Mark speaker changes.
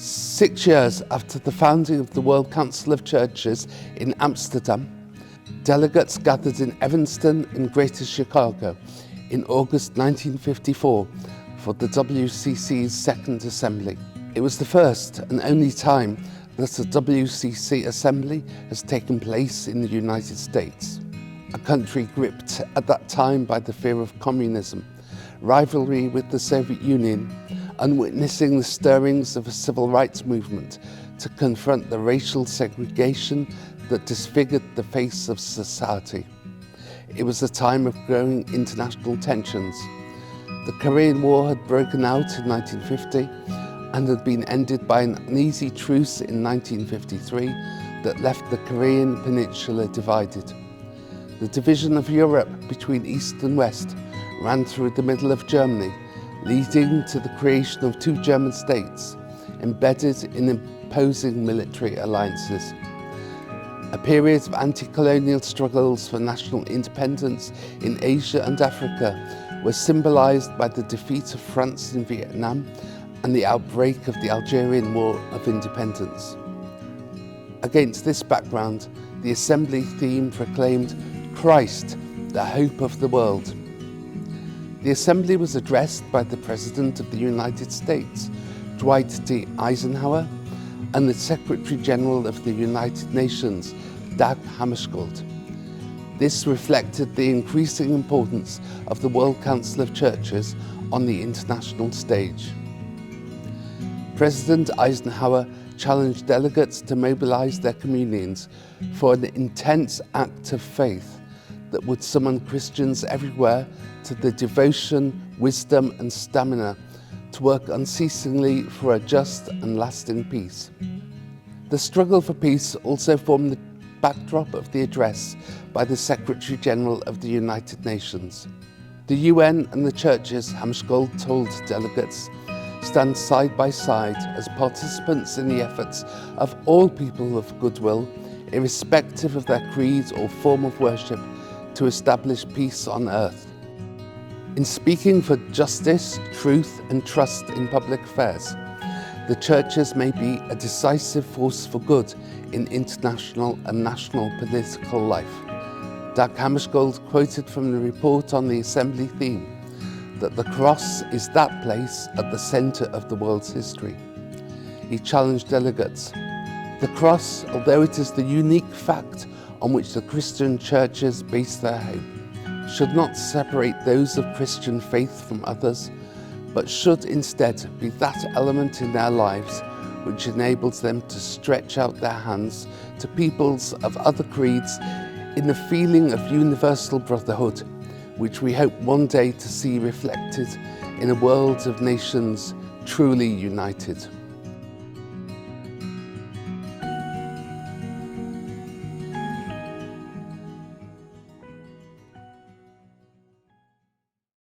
Speaker 1: 6 years after the founding of the World Council of Churches in Amsterdam, delegates gathered in Evanston in Greater Chicago in August 1954 for the WCC's second assembly. It was the first and only time that a WCC assembly has taken place in the United States, a country gripped at that time by the fear of communism, rivalry with the Soviet Union, and witnessing the stirrings of a civil rights movement to confront the racial segregation that disfigured the face of society. It was a time of growing international tensions. The Korean War had broken out in 1950 and had been ended by an uneasy truce in 1953 that left the Korean peninsula divided. The division of Europe between East and West ran through the middle of Germany, leading to the creation of two German states, embedded in imposing military alliances. A period of anti-colonial struggles for national independence in Asia and Africa was symbolised by the defeat of France in Vietnam and the outbreak of the Algerian War of Independence. Against this background, the Assembly theme proclaimed Christ, the hope of the world. The Assembly was addressed by the President of the United States, Dwight D. Eisenhower, and the Secretary General of the United Nations, Dag Hammarskjöld. This reflected the increasing importance of the World Council of Churches on the international stage. President Eisenhower challenged delegates to mobilize their communions for an intense act of faith that would summon Christians everywhere to the devotion, wisdom and stamina to work unceasingly for a just and lasting peace. The struggle for peace also formed the backdrop of the address by the Secretary General of the United Nations. The UN and the churches, Hammarskjöld told delegates, stand side by side as participants in the efforts of all people of goodwill, irrespective of their creed or form of worship, to establish peace on earth. In speaking for justice, truth and trust in public affairs, the churches may be a decisive force for good in international and national political life. Dag Hammarskjöld quoted from the report on the Assembly theme that the cross is that place at the centre of the world's history. He challenged delegates. The cross, although it is the unique fact on which the Christian churches base their hope, should not separate those of Christian faith from others, but should instead be that element in their lives which enables them to stretch out their hands to peoples of other creeds in the feeling of universal brotherhood, which we hope one day to see reflected in a world of nations truly united.